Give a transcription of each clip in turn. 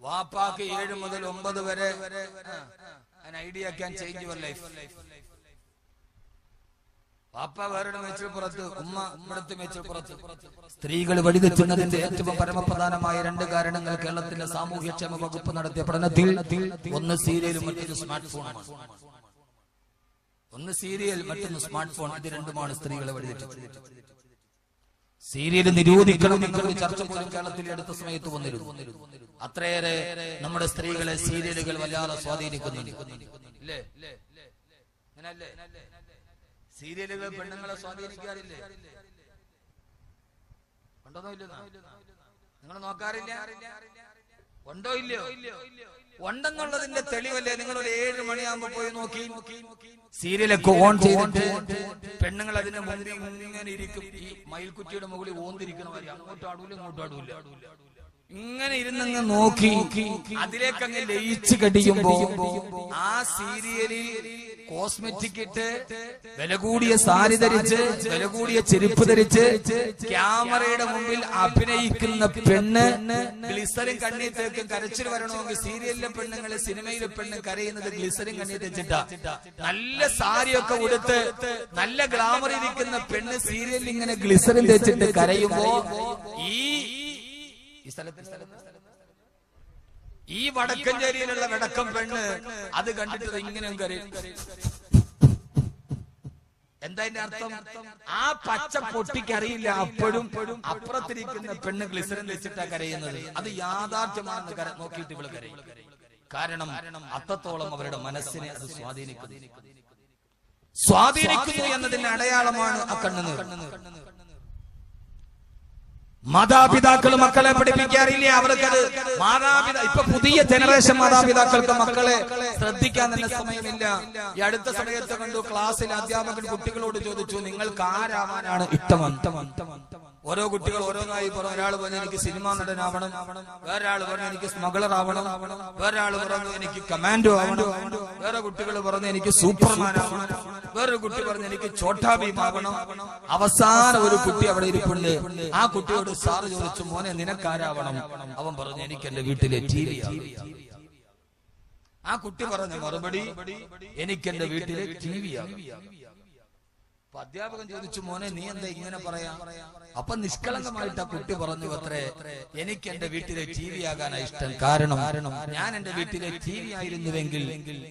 വാപ്പാക്ക് 7 മുതൽ 9 വരെ an idea can change your life. വാപ്പ വേറെ മേച്ചിൽപ്പുറത്ത്, ഉമ്മ ഇവിടുത്തെ മേച്ചിൽപ്പുറത്ത്. സ്ത്രീകൾ വഴിതെറ്റുന്നതിന്റെ ഏറ്റവും പരമപ്രധാനമായ 2 കാരണങ്ങൾ കേരളത്തിലെ സാമൂഹ്യക്ഷേമ വകുപ്പ് നടത്തിയ പഠനത്തിൽ ഒന്ന് സീരിയലും മറ്റൊന്ന് സ്മാർട്ട് ഫോണാണ്. ഒന്ന് സീരിയൽ, മറ്റൊന്ന് സ്മാർട്ട് ഫോൺ. ഇത് രണ്ടുമാണ് സ്ത്രീകളെ വഴിതെറ്റിച്ചത്. സീരിയൽ നിരോധിക്കണം എന്നൊരു ചർച്ച പോലും കേരളത്തിൽ അടുത്ത സമയത്ത് വന്നിരുന്നു. അത്രയേറെ നമ്മുടെ സ്ത്രീകളെ സീരിയലുകൾ വല്ലാതെ സ്വാധീനിക്കുന്നുണ്ട്. സീരിയലുകൾ പെണ്ണുങ്ങളെ സ്വാധീനിക്കാറില്ലേ? ഉണ്ടോ ഇല്ലോ? നിങ്ങൾ നോക്കാറില്ല? ഉണ്ടോ ഇല്ലയോ? ഉണ്ടെന്നുള്ളതിന്റെ തെളിവല്ലേ നിങ്ങൾ ഒരു 7 മണിയാകുമ്പോ പോയി നോക്കി. സീരിയലൊക്കെ ഓൺ ചെയ്തിട്ട് പെണ്ണുങ്ങൾ അതിന്റെ മുമ്പിൽ ഇങ്ങനെ ഇരിക്കും. ഈ മയിൽക്കുറ്റിയുടെ മുകളിൽ ഓന്തിരിക്കണവരെ അങ്ങോട്ടും ആടൂല ഇങ്ങോട്ടും ആടൂല. ഇങ്ങനെ ഇരുന്നങ്ങ് നോക്കി അതിലേക്ക് അങ്ങ് ലയിച്ച് കടിയുമ്പോ ആ സീരിയലിൽ കോസ്മെറ്റിക് ഇട്ട്, വില കൂടിയ സാരി ധരിച്ച്, വില കൂടിയ ചെരുപ്പ് ധരിച്ച് ക്യാമറയുടെ മുമ്പിൽ അഭിനയിക്കുന്ന പെണ്ണ് ഗ്ലിസറിൻ കണ്ണീർ തേക്കും. കരച്ചിൽ വരണമെങ്കിൽ സീരിയലിലെ പെണ്ണുങ്ങള്, സിനിമയിലെ പെണ്ണ് കരയുന്നത് ഗ്ലിസറിൻ കണ്ണീർ തെച്ചിട്ടാ. നല്ല സാരിയൊക്കെ ഉടുത്ത് നല്ല ഗ്ലാമർ ഇരിക്കുന്ന പെണ്ണ് സീരിയലിൽ ഇങ്ങനെ ഗ്ലിസറിൻ തേച്ചിട്ട് കരയുമ്പോ ഈ വടക്കഞ്ചേരിയിലുള്ള വടക്കം പെണ്ണ് അത് കണ്ടിട്ട് ഇങ്ങനെ കരയും. എന്താ അതിന്റെ അർത്ഥം? ആ പച്ച പൊട്ടിക്കറിയില്ല അപ്പോഴും അപ്പുറത്തിരിക്കുന്ന പെണ്ണ് ഗ്ലിസറിൻ വെച്ചിട്ടാ കരയുന്നത്. അത് യാഥാർത്ഥ്യമാണെന്ന് നോക്കിയിട്ട് ഇവള് കരയും. കാരണം അത്രത്തോളം അവരുടെ മനസ്സിനെ അത് സ്വാധീനിക്കുന്നു എന്നതിന്റെ അടയാളമാണ് ആ കണ്ണുനീർ. മാതാപിതാക്കൾ മക്കളെ പഠിപ്പിക്കാറില്ല. അവർക്കത് ഇപ്പൊ പുതിയ ജനറേഷൻ മാതാപിതാക്കൾക്ക് മക്കളെ ശ്രദ്ധിക്കാൻ തന്നെ സമയമില്ല. ഈ അടുത്ത സമയത്ത് കണ്ടു, ക്ലാസ്സിൽ അധ്യാപകൻ കുട്ടികളോട് ചോദിച്ചു, നിങ്ങൾക്ക് ആരാവാനാണ് ഇഷ്ടം? ഓരോ കുട്ടികൾ ഓരോന്നായി പറഞ്ഞു. ഒരാൾ പറഞ്ഞു എനിക്ക് സിനിമാ നടനാവണം, വേറൊരാൾ പറഞ്ഞു എനിക്ക് സ്മഗ്ലർ ആവണം, വേറൊരാൾ പറഞ്ഞു എനിക്ക് കമാൻഡോ ആവണം, വേറെ കുട്ടികൾ പറഞ്ഞു എനിക്ക് സൂപ്പർമാൻ ആവണം, വേറൊരു കുട്ടി പറഞ്ഞു എനിക്ക് ഛോട്ടാ ഭീം ആവണം. അവസാനം ഒരു കുട്ടി അവിടെ ഇരിപ്പുണ്ട്. ആ കുട്ടിയോട് സാറ് ചോദിച്ചു, മോനെ നിനക്കാരാവണം? അവൻ പറഞ്ഞു എനിക്ക് എന്റെ വീട്ടിലെ TV. ആ കുട്ടി പറഞ്ഞ മറുപടി എനിക്ക് എന്റെ വീട്ടിലെ TV ആകും. അപ്പൊ അധ്യാപകൻ ചോദിച്ചു, മോനെ നീ എന്താ ഇങ്ങനെ പറയാ? അപ്പൊ നിഷ്കളങ്കമായിട്ട് ആ കുട്ടി പറഞ്ഞു, അത്രേ എനിക്ക് എന്റെ വീട്ടിലെ TV ആകാനാ ഇഷ്ടം. കാരണം ഞാൻ എന്റെ വീട്ടിലെ TV ആയിരുന്നുവെങ്കിൽ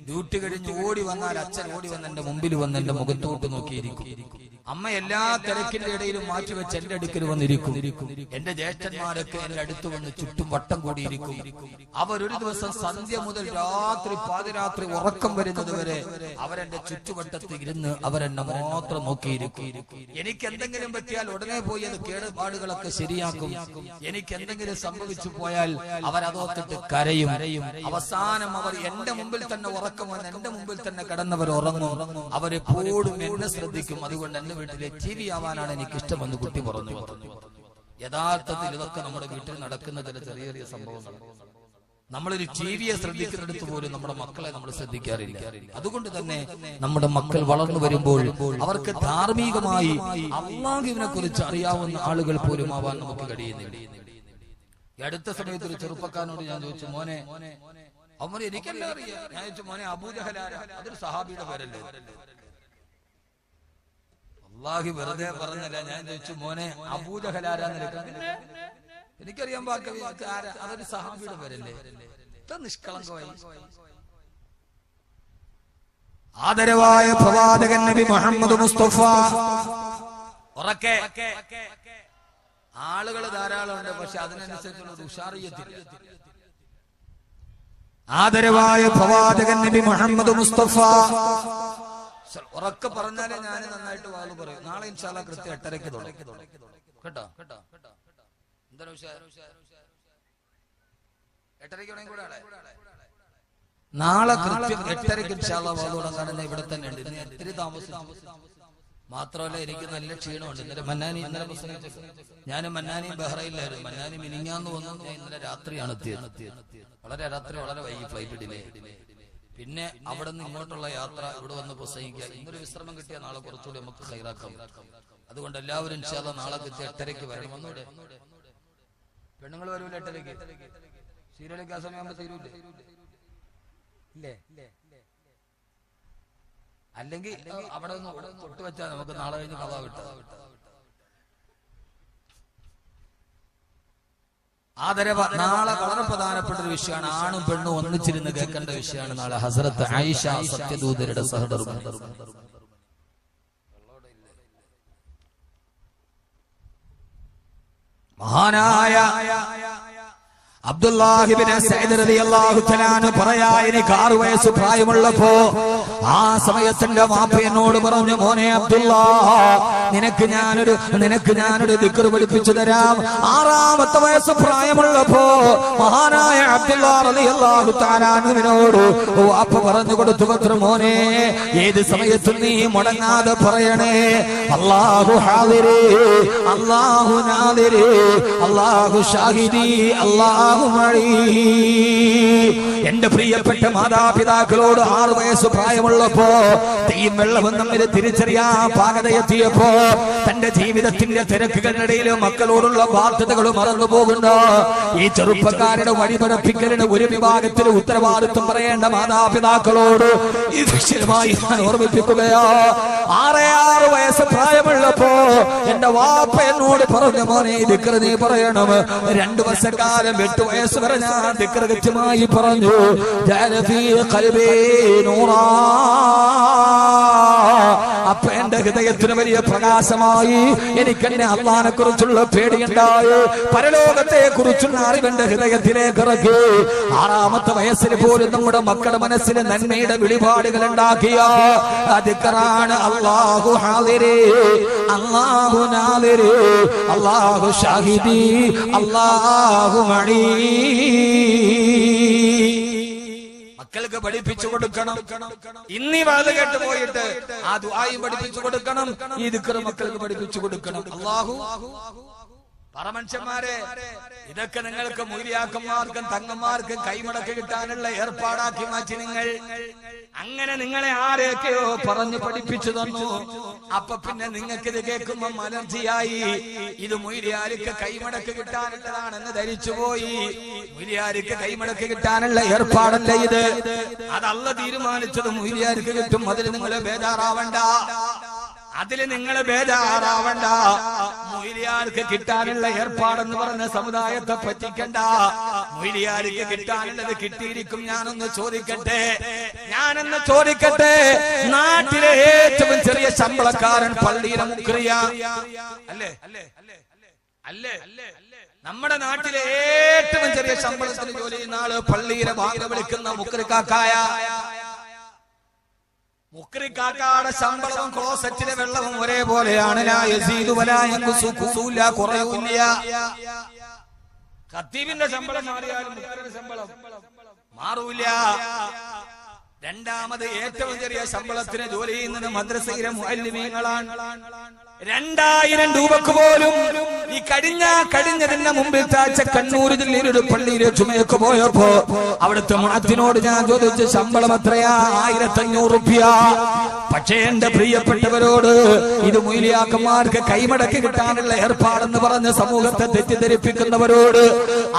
ഡ്യൂട്ടി കഴിഞ്ഞ് ഓടി വന്നാൽ അച്ഛൻ ഓടി വന്ന് എന്റെ മുമ്പിൽ വന്ന് എന്റെ മുഖത്തോട്ട് നോക്കിയിരിക്കും. അമ്മ എല്ലാ തിരക്കിന്റെ ഇടയിലും മാറ്റിവെച്ച് എന്റെ അടുക്കൽ വന്നിരിക്കും. എന്റെ ജ്യേഷ്ഠന്മാരൊക്കെ എന്റെ അടുത്ത് വന്ന് ചുറ്റും വട്ടം കൂടിയിരിക്കും. അവരൊരു ദിവസം സന്ധ്യ മുതൽ രാത്രി പാതിരാത്രി ഉറക്കം വരുന്നത് വരെ അവരെന്റെ ചുറ്റുവട്ടത്ത് ഇരുന്ന് അവരെന്നെ മാത്രം നോക്കിയിരിക്കും. എനിക്ക് എന്തെങ്കിലും പറ്റിയാൽ ഉടനെ പോയി അത് കേടുപാടുകളൊക്കെ ശരിയാക്കും. എനിക്ക് എന്തെങ്കിലും സംഭവിച്ചു പോയാൽ അവരതോത്തിട്ട് കരയും. അവസാനം അവർ എന്റെ മുമ്പിൽ തന്നെ ഉറക്കം വന്ന് എന്റെ മുമ്പിൽ തന്നെ കിടന്നവർ ഉറങ്ങും. അവരെപ്പോഴും എന്നെ ശ്രദ്ധിക്കും. അതുകൊണ്ട് എന്റെ വീട്ടിലെ TV ആവാനാണ് എനിക്ക് ഇഷ്ടമെന്ന് കുട്ടി പറഞ്ഞു. യഥാർത്ഥത്തിൽ ഇതൊക്കെ നമ്മുടെ വീട്ടിൽ നടക്കുന്ന ചില ചെറിയ ചെറിയ സംഭവങ്ങൾ. നമ്മളൊരു TVയെ ശ്രദ്ധിക്കുന്നിടത്ത് പോലും നമ്മുടെ മക്കളെ നമ്മൾ ശ്രദ്ധിക്കാറില്ല. അതുകൊണ്ട് തന്നെ നമ്മുടെ മക്കൾ വളർന്നു വരുമ്പോൾ അവർക്ക് ധാർമ്മികമായി അല്ലാഹുവിനെ കുറിച്ച് അറിയാവുന്ന ആളുകൾ പോലും ആവാൻ നമുക്ക് കഴിയുന്നില്ല. ഈ അടുത്ത സമയത്ത് ഒരു ചെറുപ്പക്കാരനോട് ഞാൻ ചോദിച്ചു, മോനെ അവൻ എനിക്കെല്ലാം അറിയാം. ഞാൻ ചോദിച്ചു, മോനെ അബൂജഹൽ അതൊരു സഹാബിയുടെ പേരല്ലേ? അല്ലാഹു വെറുതെ പറഞ്ഞല്ല. ഞാൻ ചോദിച്ചു, മോനെ അബൂജഹൽ ആരാന്ന്? എനിക്കറിയാൻ അതൊരു സഹാബിയുടെ പേരല്ലേ? നിഷ്കളങ്കമായി. ആദരവായ പ്രവാചകൻ നബി മുഹമ്മദ് മുസ്തഫ. ഉറക്കെ ആളുകൾ ധാരാളമുണ്ട്, പക്ഷെ അതിനനുസരിച്ചുള്ള ഉഷാറിയത്തില്ല. ആദരവായ പ്രവാചകൻ നബി മുഹമ്മദ് മുസ്തഫ. ഉറക്കെ പറഞ്ഞാലേ ഞാൻ നന്നായിട്ട് വാല് പറയും. നാളെ ഇൻഷാ അല്ലാഹ് കൃത്യം 8:30 തുടങ്ങും. കേട്ടോ? എന്താണ് 8:30 കൂടെ നാളെ കൃത്യം 8:30 ഇൻഷാ അല്ലാഹ് വാല് തുടങ്ങാൻ ഇവിടെ തന്നെ ഉണ്ട്. ഇത്തിരി താമസിച്ചു. മാത്രമല്ല എനിക്ക് നല്ല ക്ഷീണമുണ്ട്. ഇന്നലെ ഞാനും മന്നാനിയും ബഹ്റൈനിലായിരുന്നു. മന്നാനി മിനിങ്ങാന്ന് വന്നു. ഇന്നലെ രാത്രിയാണ് എത്തിയത്. വളരെ രാത്രി, വളരെ വൈകി ഫ്ലൈറ്റ് ഡിലേ. പിന്നെ അവിടെ നിന്ന് ഇങ്ങോട്ടുള്ള യാത്ര, ഇവിടെ വന്ന് പ്രസംഗിക്കുക. ഇന്നൊരു വിശ്രമം കിട്ടിയാൽ നാളെ കുറച്ചുകൂടി നമുക്ക് ഹൈറാക്കാം. അതുകൊണ്ട് എല്ലാവരും ഇൻഷാ അല്ലാഹ് നാളെ 8:30 വരണം. ഒന്നുകൂടെ പെണ്ണുങ്ങൾ വരൂല 8:30. സീരിയലിക്കാൻ സമയമാകുമ്പോ തീരൂല്ലേ? ഇല്ലേ? അല്ലെങ്കിൽ അവിടെ ഒന്ന് തൊട്ട് വെച്ചാൽ നമുക്ക് നാളെ കഴിഞ്ഞ് കഥ വിട്ട ആദരവ്. നാളെ വളരെ പ്രധാനപ്പെട്ട ഒരു വിഷയമാണ്. ആണും പെണ്ണും ഒന്നിച്ചിരുന്ന് കേൾക്കേണ്ട വിഷയമാണ് നാളെ. ഹസ്രത്ത് ആയിഷ സത്യദൂതരുടെ സഹധർമ്മം. മഹാനായ അബ്ദുല്ലാഹി ഇബ്നു സഈദ് റളിയല്ലാഹു തആല അൻഹു പറയാ, എനിക്ക് 6 വയസ്സ് പ്രായമുള്ളപ്പോ ആ സമയത്തിന്റെ വാപ്പ എന്നോട് പറഞ്ഞു, മോനെ അബ്ദുല്ലാ, നിനക്ക് ഞാനൊരു ദിക്ർ പഠിപ്പിച്ചു തരാം. 6ാമത്തെ വയസ്സ് പ്രായമുള്ളപ്പോ മഹാനായ അബ്ദുല്ലാ റളിയല്ലാഹു തആല അൻഹുവിനോട് വാപ്പ പറഞ്ഞു കൊടുത്തു, പത്ര മോനെ, ഏത് സമയത്തും നീ മുടങ്ങാതെ പറയണേ, അല്ലാഹു ഹാദിരി, അല്ലാഹു നാദിരി, അല്ലാഹു ഷാഹിദി, അല്ലാഹു മഴീ. എന്റെ പ്രിയപ്പെട്ട മാതാപിതാക്കളോട് 6 വയസ്സ് പ്രായമുള്ളപ്പോ തീയും വെള്ളവും തമ്മിൽ തിരിച്ചറിയാൻ പാകതയെത്തിയപ്പോ തന്റെ ജീവിതത്തിന്റെ തിരക്കുകളിടയിൽ മക്കളോടുള്ള ബാധ്യതകൾ മറന്നു പോകുന്നു. ഈ ചെറുപ്പക്കാരുടെ വഴിപഠിപ്പിക്കലിന് ഒരു വിഭാഗത്തിന് ഉത്തരവാദിത്വം പറയേണ്ട മാതാപിതാക്കളോട് ഈ വിഷയമായി ഞാൻ ഓർമ്മിപ്പിക്കുകയാ. 6 വയസ്സ് പ്രായമുള്ളപ്പോ എന്റെ വാപ്പ എന്നോട് പറഞ്ഞു, മോനെ ദിക്ർ നീ പറയണം. 2 വർഷക്കാലം 8 വയസ്സ് വരെ ഞാൻ ദിക്ർ കൃത്യമായി പറഞ്ഞു. അപ്പൊ എന്റെ ഹൃദയത്തിന് വലിയ പ്രകാശമായി. എനിക്ക് എന്നെ അള്ളാഹിനെ കുറിച്ചുള്ള പേടിയുണ്ടായി. പരലോകത്തെ കുറിച്ചുള്ള അറിവെന്റെ ഹൃദയത്തിലേക്ക് ഇറക്കി. 6ാമത്തെ വയസ്സിൽ പോലും നമ്മുടെ മക്കളുടെ മനസ്സിൽ നന്മയുടെ വെളിപാടുകൾ ഉണ്ടാക്കിയ ദിക്റാണ് അല്ലാഹു ഹാദിരി, അല്ലാഹു നാദിരി, അല്ലാഹു ഷാഹിദി, അല്ലാഹു മഴീ. മക്കൾക്ക് പഠിപ്പിച്ചു കൊടുക്കണം. ഇന്നീ വാത് കേട്ട് പോയിട്ട് ആ ദുആയും പഠിപ്പിച്ചു കൊടുക്കണം. ഈ ദിക്ർ മക്കൾക്ക് പഠിപ്പിച്ചു കൊടുക്കണം. അല്ലാഹു പറമനുഷ്യന്മാരെ, ഇതൊക്കെ നിങ്ങൾക്ക് മൂല്യാക്കന്മാർക്കും തങ്ങന്മാർക്കും കൈമടക്ക് കിട്ടാനുള്ള ഏർപ്പാടാക്കി മാറ്റി നിങ്ങൾ. അങ്ങനെ നിങ്ങളെ ആരെയൊക്കെയോ പറഞ്ഞു പഠിപ്പിച്ചു തന്നു. അപ്പൊ പിന്നെ നിങ്ങൾക്ക് ഇത് കേൾക്കുമ്പോ അലർജിയായി. ഇത് മൊയ്ലിയാർക്ക് കൈമടക്ക് കിട്ടാനുള്ളതാണെന്ന് ധരിച്ചുപോയി. മൊയ്ലിയാർക്ക് കൈമടക്ക് കിട്ടാനുള്ള ഏർപ്പാടല്ല ഇത്. അത് അല്ലാഹു തീരുമാനിച്ചത് മൊയ്ലിയാർക്ക് കിട്ടും. അതിൽ നിങ്ങൾ ബേജാറാവണ്ട. മൊയ്ലിയാർക്ക് കിട്ടാനുള്ള ഏർപ്പാടെന്ന് പറഞ്ഞ സമുദായത്തെ പറ്റിക്കണ്ട. മൊയ്ലിയാർക്ക് കിട്ടാനുള്ളത് കിട്ടിയിരിക്കും. ഞാനൊന്ന് ചോദിക്കട്ടെ, നാട്ടിലെ ഏറ്റവും ചെറിയ ശമ്പളക്കാരൻ പള്ളിയിലെ മുക്രിയ അല്ലേ? നമ്മുടെ നാട്ടിലെ ഏറ്റവും ചെറിയ ശമ്പളത്തിന് ജോലി ചെയ്യുന്ന ആള് പള്ളിയിലെ വാങ്ങ വിളിക്കുന്ന മുക്രിക്കാക്കായ. മുക്രിക്കാക്കാടെ ശമ്പളവും ക്ലോസറ്റിലെ വെള്ളവും ഒരേപോലെയാണ്. കുറയൂല്ല. ഖത്തീബിന്റെ ശമ്പളം മാറിയാലും മുക്രിയുടെ ശമ്പളം മാറൂല. രണ്ടാമത് ഏറ്റവും ചെറിയ ശമ്പളത്തിന് ജോലി ചെയ്യുന്നത് മദ്രസയിലെ മുഅല്ലിമീങ്ങളാണ്. 2000 രൂപക്ക് പോലും ഈ കഴിഞ്ഞതിന് മുമ്പിൽ താഴ്ച കണ്ണൂർ ജില്ലയിൽ ഒരു പള്ളിയിലെ ചുമയൊക്കെ പോയപ്പോ അവിടുത്തെ മുഅദ്ദിനോട് ഞാൻ ചോദിച്ച ശമ്പളം എത്രയാ? 1500 രൂപ. പക്ഷേ എന്റെ പ്രിയപ്പെട്ടവരോട്, ഇത് മൊയ്ലിയാക്കന്മാർക്ക് കൈമടക്കി കിട്ടാനുള്ള ഏർപ്പാടെന്ന് പറഞ്ഞ സമൂഹത്തെ തെറ്റിദ്ധരിപ്പിക്കുന്നവരോട്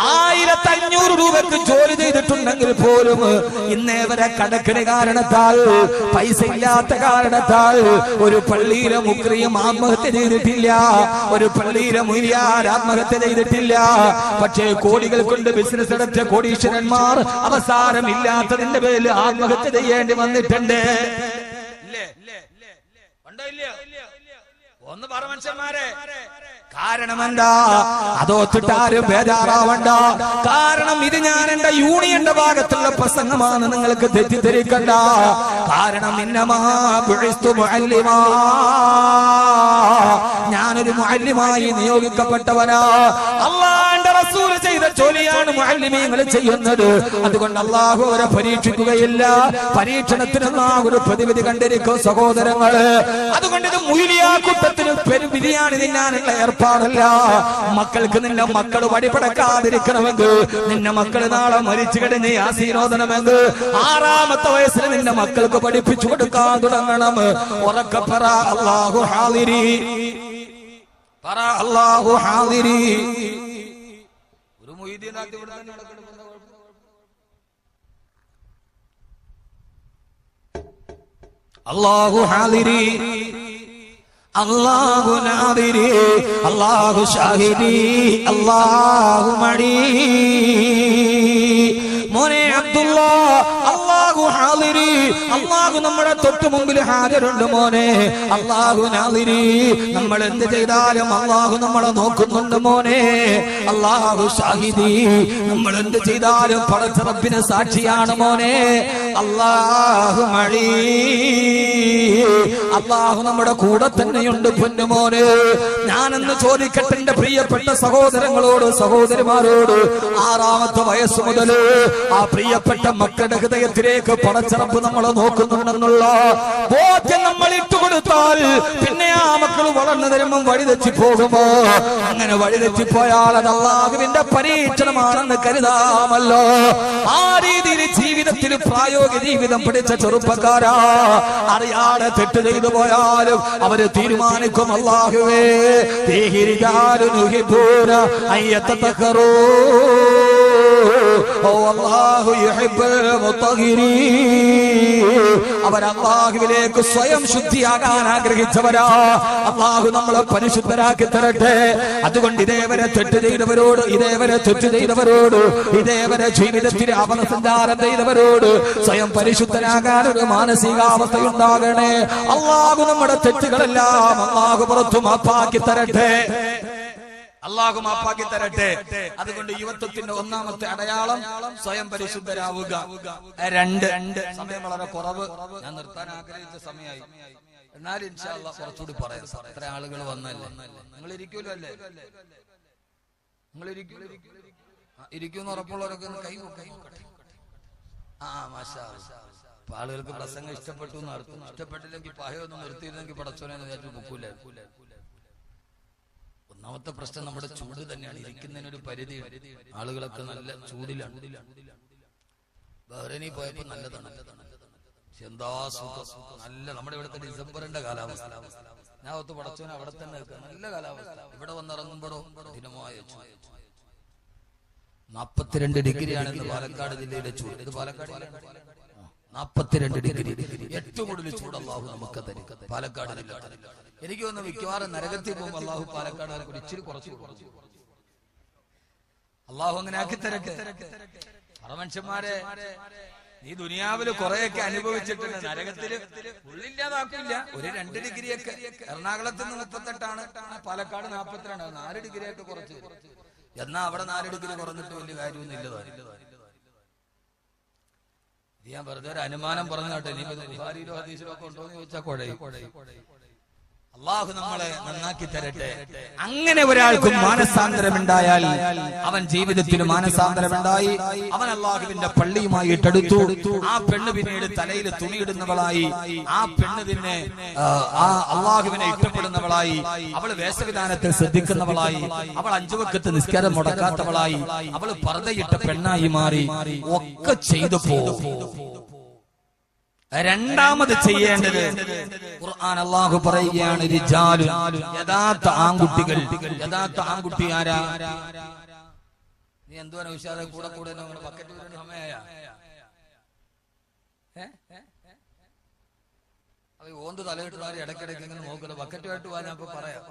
1500 രൂപക്ക് ജോലി ചെയ്തിട്ടുണ്ടെങ്കിൽ പോലും ഇന്നേ വരെ കടക്കിന് കാരണത്താൽ, പൈസ ഇല്ലാത്ത കാരണത്താൽ ഒരു പള്ളിയിലെ മുക്രിയും ആത്മഹത്യ ചെയ്തിട്ടില്ല. ഒരു പള്ളിയിലെ മുഅ്ലിയാർ ആത്മഹത്യ ചെയ്തിട്ടില്ല. പക്ഷേ കോടികൾ കൊണ്ട് ബിസിനസ് നടത്തിയ കോടീശ്വരന്മാർ അവസാനം ഇല്ലാത്തതിന്റെ പേരിൽ ആത്മഹത്യ ചെയ്യേണ്ടി വന്നിട്ടുണ്ട്. ഒന്ന് പറ മനുഷ്യന്മാരെ, കാരണം എന്താ? അതോത്തിട്ടാരും ബേജാറാവണ്ട. കാരണം ഇത് ഞാൻ എന്റെ യൂണിയന്റെ ഭാഗത്തുള്ള പ്രസംഗമാണ്, നിങ്ങൾക്ക് തെറ്റിദ്ധരിക്കണ്ട. കാരണം ഞാനൊരു മുഅല്ലിമായി നിയോഗിക്കപ്പെട്ടവനാ. അല്ലാഹുവിന്റെ റസൂൽ ചെയ്ത ജോലിയാണ് മുഅല്ലിമീങ്ങൾ ചെയ്യുന്നത്. അതുകൊണ്ട് അല്ലാഹു അവരെ പരീക്ഷിക്കുകയില്ല. പരീക്ഷണത്തിന് അല്ലാഹു ഒരു പ്രതിവിധി കണ്ടിരിക്കും സഹോദരങ്ങള്. അതുകൊണ്ട് ഇത് മുഅ്ലിയാ കൂട്ടത്തിന് ബിരിയാണി തിന്നാനുള്ള ഏർപ്പാടല്ല. മക്കൾക്ക് നിന്റെ മക്കൾ വടിപടക്കാതിരിക്കണമെങ്കിൽ, നിന്റെ മക്കൾ നാളെ മരിച്ചു കിടന്ന് യാസീനോദനമെങ്കിൽ 6ാമത്തെ വയസ്സിൽ നിന്റെ മക്കൾക്ക് പഠിപ്പിച്ചു കൊടുക്കാൻ തുടങ്ങണം. ഉറക്കെ പറ അല്ലാഹു ഹാദിരി, പറ അല്ലാഹു ഹാദിരി. ഒരു മൊയ്തീൻ ഇവിടെ തന്നെ നടക്കുന്നു. അല്ലാഹു ഹാദിരി, അല്ലാഹു നാദിരി, അല്ലാഹു ഷാഹിദി, അല്ലാഹു മടി. മോനെ അബ്ദുള്ള, അല്ലാഹു ഹാദിരി, അല്ലാഹു നമ്മുടെ തൊട്ട് മുമ്പിൽ ഹാജരുണ്ട് മോനെ. അല്ലാഹു നാദിരി, നമ്മൾ എന്ത് ചെയ്താലും അല്ലാഹു നമ്മളെ നോക്കുന്നുണ്ട് മോനെ. അല്ലാഹു ഷാഹിദി, നമ്മൾ എന്ത് ചെയ്താലും പടച്ച റബ്ബിന് സാക്ഷിയാണ് മോനെ. അല്ലാഹു മടി, അല്ലാഹു നമ്മുടെ കൂടെ തന്നെയുണ്ട് പൊന്നുമോനെ. ഞാനെന്ന് ചോദിക്കട്ടെ എന്റെ പ്രിയപ്പെട്ട സഹോദരങ്ങളോട് സഹോദരിമാരോട്, 6ാമത്തെ വയസ്സ് മുതൽ ആ പ്രിയപ്പെട്ട മക്കളുടെ ഹൃദയത്തിലേക്ക് പടച്ചറപ്പ് നമ്മളെ നോക്കുന്നുണ്ടെന്നുള്ള ബോധ്യം നമ്മൾ ഇട്ടുകൊടുത്താൽ പിന്നെ ആ മക്കൾ വളർന്നു തരുമ്പം വഴിതെറ്റി പോകുമോ? അങ്ങനെ വഴിതെറ്റിപ്പോയാൽ അത് അല്ലാഹുവിന്റെ പരീക്ഷണമാണെന്ന് കരുതാമല്ലോ. ആ രീതിയിൽ ജീവിതത്തിൽ പ്രായോഗിക ജീവിതം പഠിച്ച ചെറുപ്പക്കാരാ, അറിയാതെ തെറ്റ് ചെയ്തു പോയാലും അവര് തീരുമാനിക്കും, അല്ലാഹുവേ അവർ അല്ലാഹുവിലേക്ക് സ്വയം ശുദ്ധിയാകാൻ ആഗ്രഹിച്ചവരാ. അല്ലാഹു നമ്മളെ പരിശുദ്ധരാക്കി തരട്ടെ. അതുകൊണ്ട് ഇതേവരെ തെറ്റ് ചെയ്തവരോട്, ഇതേവരെ തെറ്റ് ചെയ്തവരോട്, ഇതേവരെ ജീവിതത്തിൽ അപസഞ്ചാരം ചെയ്തവരോട് സ്വയം പരിശുദ്ധനാകാൻ ഒരു മാനസികാവസ്ഥയുണ്ടാകണേ. അല്ലാഹു നമ്മുടെ തെറ്റുകളെല്ലാം അല്ലാഹു പുറത്തു മാപ്പാക്കി തരട്ടെ. അല്ലാഹു മാപ്പാക്കി തരട്ടെ. അതുകൊണ്ട് യുവത്വത്തിന്റെ ഒന്നാമത്തെ അടയാളം സ്വയം പരിശുദ്ധരാവുക. 2 സമയം വളരെ കുറവ്, ഞാൻ നിർത്താൻ ആഗ്രഹിച്ച സമയമായി. എന്നാലും ഇൻഷാ അല്ലാഹ് കുറച്ചുകൂടി പറയാം. എത്ര ആളുകൾ വന്നല്ലേ? നിങ്ങൾ ഇരിക്കൂലോ അല്ലേ? നിങ്ങൾ ഇരിക്കൂന്ന് ഉറപ്പുള്ളവരൊക്കെ കൈ നോക്കട്ടെ. മാഷാ അല്ലാഹ്. ആളുകൾക്ക് പ്രസംഗം ഇഷ്ടപ്പെട്ടു എന്ന് അർത്ഥം. ഇഷ്ടപ്പെട്ടില്ലെങ്കിൽ പായൊന്നും നിർത്തിയിരുന്നെങ്കിൽ പടച്ചോനെ വിചാരിച്ചു പൊക്കൂല. ഒന്നാമത്തെ പ്രശ്നം നമ്മുടെ ചൂട് തന്നെയാണ്. ഇരിക്കുന്നതിനൊരു പരിധി. ആളുകളൊക്കെ നല്ല ചൂടിലാണ്. ബഹ്റൈനിൽ പോയപ്പോ നല്ലതാണ്, എന്താ സുഖം, നല്ല നമ്മുടെ ഇവിടുത്തെ ഡിസംബറിന്റെ കാലാവസ്ഥ. ഞാൻ ഒത്ത് പടച്ചോനെ അവിടെ തന്നെ നല്ല കാലാവസ്ഥ. ഇവിടെ വന്നിറങ്ങുമ്പോഴോ കഠിനമായ ചൂട്. 42 ഡിഗ്രിയാണെന്ന് പാലക്കാട് ജില്ലയിലെ ചൂട്. ഇത് പാലക്കാട് 42 ഡിഗ്രി. ഏറ്റവും കൂടുതൽ ചൂട് അല്ലാഹു നമുക്ക് തരും പാലക്കാട് ജില്ല. എനിക്ക് തോന്നുന്നു മിക്കവാറും നരകത്തിൽ പോകുമ്പോൾ അല്ലാഹു പാലക്കാട് ഇച്ചിരി കുറച്ച് അല്ലാഹു അങ്ങനെ ആക്കി തരട്ടെ. മനുഷ്യന്മാരെ, നീ ദുനിയാവില് കുറെയൊക്കെ അനുഭവിച്ചിട്ടുണ്ട്, നരകത്തില് ഉള്ളില്ലാതാക്കില്ല. ഒരു 2 ഡിഗ്രിയൊക്കെ. എറണാകുളത്ത് നിന്ന് 38ആണ്, പാലക്കാട് 42, 4 ഡിഗ്രിയൊക്കെ കുറച്ച്. എന്നാ അവിടെ 4 ഡിഗ്രി കുറഞ്ഞിട്ട് വലിയ കാര്യമൊന്നും ഇല്ലതാ. ഞാൻ വെറുതെ ഒരു അനുമാനം പറഞ്ഞു കേട്ടെ. ഇനി ബുഖാരിയിലോ ഹദീസിലോ ഒക്കെ ഉണ്ടോ എന്ന് ചോദിച്ചാൽ കുഴയും. അല്ലാഹു നമ്മളെ നന്നാക്കി തരട്ടെ. അങ്ങനെ ഒരാൾക്കും മാനസാന്തരമുണ്ടായാൽ, അവൻ ജീവിതത്തിൽ മാനസാന്തരമുണ്ടായി, അവൻ അല്ലാഹുവിന്റെ പള്ളിയുമായിട്ടെടുത്തു. ആ പെണ്ണ് പിന്നീട് തലയിൽ തുണിയിടുന്നവളായി, ആ പെണ്ണ് പിന്നെ അല്ലാഹുവിനെ ഇഷ്ടപ്പെടുന്നവളായി, അവൾ വേഷവിധാനത്തിൽ ശ്രദ്ധിക്കുന്നവളായി, അവൾ 5 വക്ത് നിസ്കാരം മുടക്കാത്തവളായി, അവൾ പർദ്ദയിട്ട പെണ്ണായി മാറി. ഒക്കെ ചെയ്തു പോകും. രണ്ടാമത് ചെയ്യേണ്ടത്, ഖുർആൻ അല്ലാഹു പറയുകയാണ്, റിജാലു, യഥാർത്ഥ ആൺകുട്ടികൾ. യഥാർത്ഥ ആൺകുട്ടി ആരാ? നീ എന്തോ വിശാല കൂടെ കൂടെ ബക്കറ്റ് വരുന്ന സമയായ ഓന്ത് തലയിട്ടാൽ ഇടയ്ക്കിടയ്ക്ക് ഇങ്ങനെ നോക്കല്ലോ. ബക്കറ്റുമായിട്ട് പോകാൻ ഞാൻ പറയാം.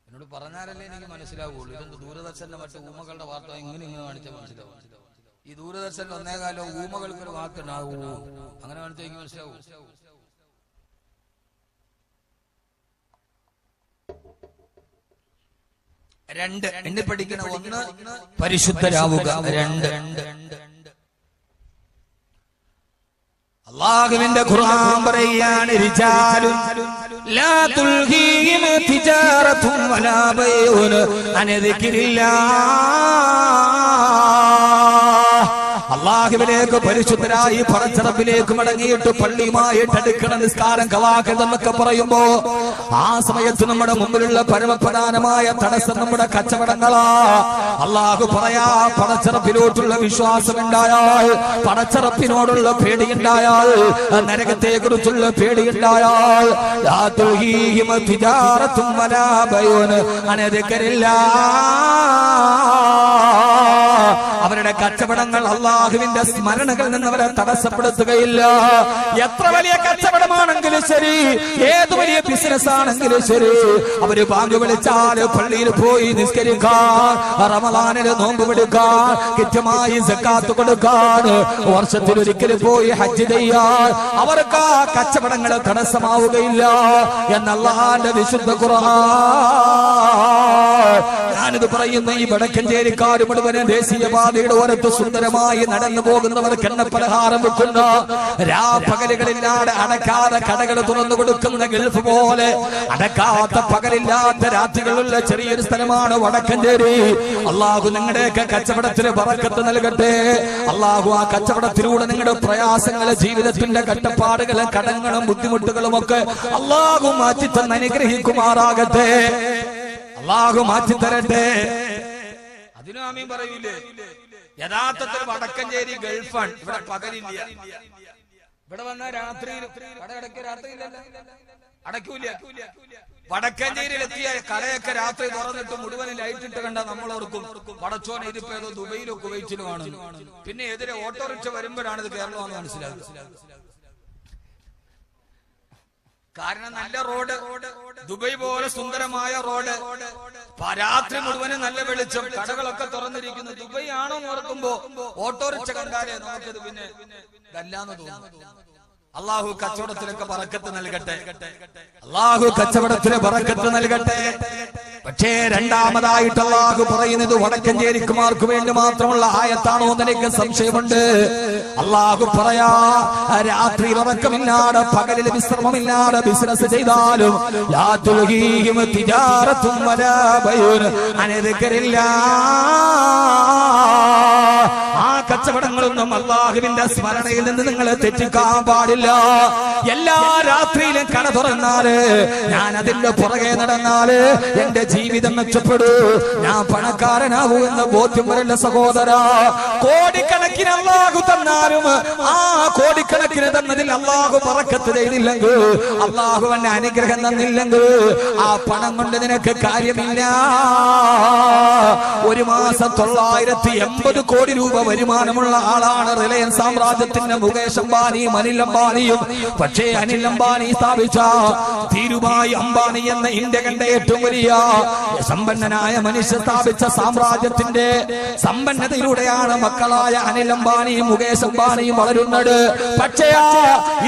എന്നോട് പറഞ്ഞാലല്ലേ എനിക്ക് മനസ്സിലാവുള്ളൂ. ഇതൊന്ന് ദൂരദർശന്റെ മറ്റു ഊമകളുടെ വാർത്ത ഇങ്ങനെ കാണിച്ചാൽ മനസ്സിലാവും. ഈ ദൂരദർശനിൽ 1 കാലം ഊമകൾക്കൊരു വാക്കുണ്ടാവൂ, അങ്ങനെ കാണിച്ചാൽ എനിക്ക് മനസ്സിലാവൂ. രണ്ട് എണ്ണി പഠിക്കണ. 1 പരിശുദ്ധരാവുക. 2 അല്ലാഹുവിന്റെ ഖുർആൻ പറയാണ്, റിജാലുൻ ലാ തുൽഹീഹിം തിജാറത്തുൻ വലാ ബൈഉൻ അൻ ദിക്രില്ലാഹ്. അല്ലാഹുവിലേക്ക് പരിശുദ്ധരായി പടച്ചറബിലേക്ക് മടങ്ങിയിട്ട് പള്ളിയുമായിട്ട് അടുക്കണ, നിസ്കാരം ഖളാഖ് എന്നൊക്കെ പറയുമ്പോ ആ സമയത്ത് നമ്മുടെ മുമ്പിലുള്ള പരമപ്രധാനമായ തടസ്സം നമ്മുടെ കച്ചവടങ്ങളാ. അല്ലാഹു പറയാ, പടച്ചറബിലോട്ടുള്ള വിശ്വാസമുണ്ടായാൽ, പടച്ചറബിനോടുള്ള പേടിയുണ്ടായാൽ, നരകത്തെ കുറിച്ചുള്ള പേടിയുണ്ടായാൽ, ലാ തുൽഹീഹിം തിജാറത്തുൻ വലാ ബൈഉൻ അൻ ദിക്രില്ലാഹ്. അവരുടെ കച്ചവടങ്ങൾ അള്ളാഹുവിന്റെ സ്മരണകളിൽ നിന്ന് അവരെ തടസ്സപ്പെടുത്തുകയില്ല. എത്ര വലിയ കച്ചവടമാണെങ്കിലും ശരി, ഏത് വലിയ ബിസിനസ് ആണെങ്കിലും ശരി, അവര് ബാങ്ക് വിളിച്ചാൽ പള്ളിയിൽ പോയി നിസ്കരിക്കാൻ, റമളാനിൽ നോമ്പ് പിടിക്കാൻ, കൃത്യമായി സക്കാത്ത് കൊടുക്കാൻ, വർഷത്തിലൊരിക്കൽ പോയി ഹജ്ജ് ചെയ്യാൻ അവർക്ക് ആ കച്ചവടങ്ങൾ തടസ്സമാവുകയില്ല എന്ന് അല്ലാഹുവിന്റെ വിശുദ്ധ ഖുർആൻ. ഞാനിത് പറയുന്ന ഈ വടക്കഞ്ചേരിക്കാർ മുഴുവനും ദേശീയപാതയുടെ ഓരത്ത് സുന്ദരമായി നടന്നു പോകുന്നവർക്ക് എണ്ണപ്പലഹാരം വെക്കുന്ന, രാപ്പകലുകളില്ലാതെ അടക്കാതെ കടകൾ തുറന്നു കൊടുക്കുന്ന ഗൾഫ് പോലെ അടക്കാത്ത പകലില്ലാത്ത രാത്രികളുള്ള ചെറിയൊരു സ്ഥലമാണ് വടക്കഞ്ചേരി. അള്ളാഹു നിങ്ങളുടെയൊക്കെ കച്ചവടത്തിന് ബറക്കത്ത് നൽകട്ടെ. അള്ളാഹു ആ കച്ചവടത്തിലൂടെ നിങ്ങളുടെ പ്രയാസങ്ങളെ, ജീവിതത്തിന്റെ കഷ്ടപ്പാടുകളും കടങ്ങളും ബുദ്ധിമുട്ടുകളും ഒക്കെ അള്ളാഹു മാറ്റി തന്നെ അനുഗ്രഹിക്കുമാറാകട്ടെ. അള്ളാഹു മാറ്റി തരട്ടെ. അതിനും ആമീൻ പറയൂലേ? യഥാർത്ഥത്തിൽ വടക്കഞ്ചേരി ഗൾഫാണ്. ഇവിടെ പകലില്ല. ഇവിടെ വന്ന രാത്രിയിൽ അടയ്ക്കൂല. വടക്കഞ്ചേരിയിലെത്തിയ കടയൊക്കെ രാത്രി തുറന്നിട്ട് മുഴുവൻ ലൈറ്റ് ഇട്ട് കണ്ട നമ്മൾ ഓർക്കും പടച്ചോനെ ഇതിപ്പോ ഏതോ ദുബൈയിലോ കുവൈറ്റിലോ ആണ്. പിന്നെ എതിരെ ഓട്ടോറിക്ഷ വരുമ്പോഴാണ് ഇത് കേരളമാണെന്ന് മനസ്സിലാകുന്നത്. കാരണം നല്ല റോഡ്, ദുബൈ പോലെ സുന്ദരമായ റോഡ്, രാത്രി മുഴുവനും നല്ല വെളിച്ചം, കടകളൊക്കെ തുറന്നിരിക്കുന്നു. ദുബൈ ആണോ എന്ന് ഓർക്കുമ്പോ ഓട്ടോറിക്ഷ കണ്ടാലേ നമുക്കത് പിന്നെ ഇതല്ലാന്ന് തോന്നുന്നു. അള്ളാഹു കച്ചവടത്തിലൊക്കെ ബറക്കത്ത് നൽകട്ടെ. അള്ളാഹു കച്ചവടത്തിന് ബറക്കത്ത് നൽകട്ടെ. പക്ഷേ രണ്ടാമതായിട്ട് അള്ളാഹു പറയുന്നത് വടക്കഞ്ചേരിക്കുമാർക്ക് വേണ്ടി മാത്രമുള്ള ആയത്താണോ എന്ന് എനിക്ക് സംശയമുണ്ട്. അള്ളാഹു പറയാ, രാത്രി ഉറക്കമില്ലാതെ പകലിൽ വിശ്രമമില്ലാതെ ബിസിനസ് ചെയ്താലും ലാ തുൽഹീഹിം തിജാറത്തും വലാ ബൈഉൻ അൻ ദിക്രില്ലാഹ്. ആ കച്ചവടങ്ങളൊന്നും അള്ളാഹുവിന്റെ സ്മരണയിൽ നിന്ന് നിങ്ങൾ തെറ്റിക്കാൻ പാടില്ല. എല്ലാ രാത്രിയിലും കട തുറന്നാല്, ഞാൻ അതിന്റെ പുറകെ നടന്നാല് എന്റെ ജീവിതം മെച്ചപ്പെടൂ, ഞാൻ പണക്കാരനാകൂ എന്ന ബോധ്യം വരല്ല സഹോദര. കോടിക്കണക്കിന് അള്ളാഹു തന്നാലും ആ കോടിക്കണക്കിന് തന്നതിൽ അള്ളാഹു ബറക്കത്ത് ചെയ്തില്ലെങ്കിൽ, അള്ളാഹു എന്നെ അനുഗ്രഹം തന്നില്ലെങ്കിൽ ആ പണം കൊണ്ട് നിനക്ക് കാര്യമില്ല. ഒരു മാസം 980 കോടി രൂപ വരുമാനമുള്ള ആളാണ് റിലയൻസ് സാമ്രാജ്യത്തിന്റെ മുകേഷ് അംബാനിയും അനിൽ അംബാനിയും. പക്ഷേ അനിൽ അംബാനി സ്ഥാപിച്ച ധീരുഭായ് അംബാനി എന്ന ഇന്ത്യ കണ്ട ഏറ്റവും വലിയ സമ്പന്നനായ മനുഷ്യ സ്ഥാപിച്ച സാമ്രാജ്യത്തിന്റെ സമ്പന്നതയിലൂടെയാണ് മക്കളായ അനിൽ അംബാനിയും മുകേഷ് അംബാനിയും വളരുന്നത്. പക്ഷേ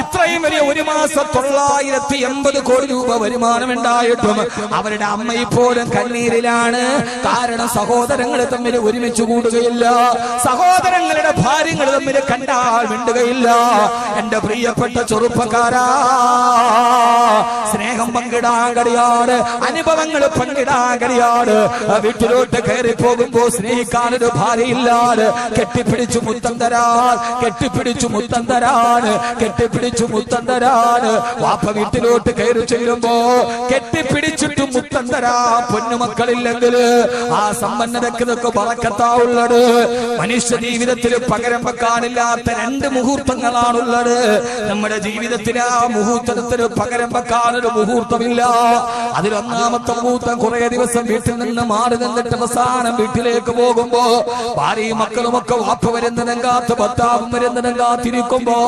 ഇത്രയും വലിയ ഒരു മാസം 980 കോടി രൂപ വരുമാനം ഉണ്ടായിട്ടും അവരുടെ അമ്മ ഇപ്പോഴും കണ്ണീരിലാണ്. കാരണം സഹോദരങ്ങൾ തമ്മിൽ ഒരുമിച്ച് കൂടുകയില്ല, സഹോദരങ്ങളുടെ ഭാര്യങ്ങൾ തമ്മിൽ കണ്ടാൽ മിണ്ടുകയില്ല. എന്റെ പ്രിയപ്പെട്ട ചെറുപ്പക്കാരാ, സ്നേഹം പങ്കിടാൻ കഴിയാറ്, അനുഭവങ്ങൾ പങ്കിടാൻ കഴിയാറ്. വീട്ടിലോട്ട് കയറി പോകുമ്പോ സ്നേഹിക്കാനൊരു ഭാര്യയില്ലാതെ കെട്ടിപ്പിടിച്ചു മുത്തം തരാൻ, കെട്ടിപ്പിടിച്ചു മുത്തം തരാൻ, കെട്ടിപ്പിടിച്ചു മുത്തം തരാൻ. വാപ്പ വീട്ടിലോട്ട് കയറി ചെല്ലുമ്പോ കെട്ടിപ്പിടിച്ചിട്ട് മുത്തം തരാ പൊന്നുമക്കളില്ലെങ്കിൽ ആ സമ്പന്നതക്ക് ഇതൊക്കെ ബറക്കത്താവുള്ളത്. മനുഷ്യ ജീവിതത്തിൽ പകരം വെക്കാനില്ലാത്ത 2 മുഹൂർത്തങ്ങളാണുള്ളത്. നമ്മുടെ ജീവിതത്തിൽ ആ മുഹൂർത്തത്തിന് പകരം വെക്കാനൊരു മുഹൂർത്തമില്ല. അതിലൊന്നാമത്തെ മുഹൂർത്തം കുറെ ദിവസം വീട്ടിൽ നിന്ന് മാറി നിന്നിട്ട് അവസാനം വീട്ടിലേക്ക് പോകുമ്പോ ഭാര്യയും മക്കളുമൊക്കെ വാപ്പ വരുന്നതും കാത്ത് ഭർത്താവും വരുന്നതും കാത്തിരിക്കുമ്പോ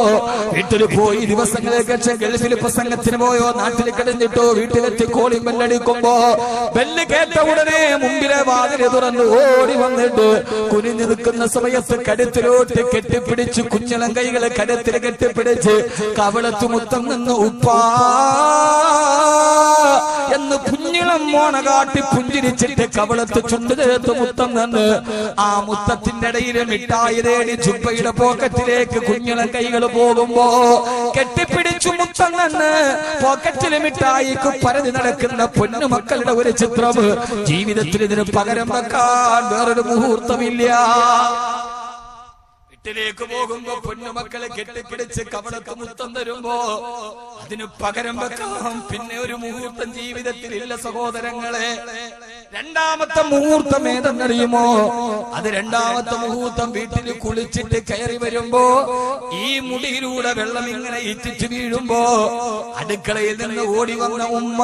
വീട്ടിൽ പോയി ദിവസങ്ങൾക്ക് ശേഷം ഗൾഫിൽ പ്രസംഗത്തിന് പോയോ നാട്ടിൽ കിടന്നിട്ടോ വീട്ടിലെത്തി കോളിംഗ് ബെല്ലടിക്കുമ്പോ ബെല്ല് കേട്ട ഉടനെ മുമ്പിലെ വാതിൽ തുറന്ന് ഓടി വന്നിട്ട് കുനിഞ്ഞു നിൽക്കുന്ന സമയത്ത് കരുത്തിലോട്ട് കെട്ടിപ്പിടിച്ച് കുഞ്ഞിളം കൈകളെ കരുത്തിൽ കെട്ടിപ്പിടിച്ച് കവളത്ത് മുത്തം നിന്ന് ഉപ്പാ എന്ന് കുഞ്ഞിളം മോണ കാട്ടി പുഞ്ചിരിച്ചിട്ട് കവളത്ത് ചുണ്ടുതേർത്ത് മുത്തം നിന്ന് ആ മുത്തത്തിന്റെ ഇടയിൽ മിഠായി തേടി ചുപ്പയുടെ പോക്കറ്റിലേക്ക് കുഞ്ഞിളം കൈകൾ പോകുമ്പോ കെട്ടിപ്പിടിച്ചു മുത്തം നിന്ന് പോക്കറ്റിലെ മിഠായിക്ക് പരതി നടക്കുന്ന പൊന്നുമക്കളുടെ ഒരു ചിത്രം. ജീവിതത്തിൽ ഇതിന് പകരം വെക്കാൻ വേറൊരു മുഹൂർത്തമില്ല. വീട്ടിലേക്ക് പോകുമ്പോ പൊന്നുമക്കളെ കെട്ടിപ്പിടിച്ച് കവളത്ത് മുത്തം തരുമ്പോ അതിന് പകരം വെക്കാം പിന്നെ ഒരു മുഹൂർത്തം ജീവിതത്തിൽ ഇല്ല സഹോദരങ്ങളെ. രണ്ടാമത്തെ മുഹൂർത്തം ഏതെന്നറിയുമോ? അത് രണ്ടാമത്തെ മുഹൂർത്തം വീട്ടിൽ കുളിച്ചിട്ട് കയറി വരുമ്പോ ഈ മുടിയിലൂടെ വെള്ളം ഇങ്ങനെ ഇറ്റിച്ചു വീഴുമ്പോ അടുക്കളയിൽ നിന്ന് ഓടി വന്ന ഉമ്മ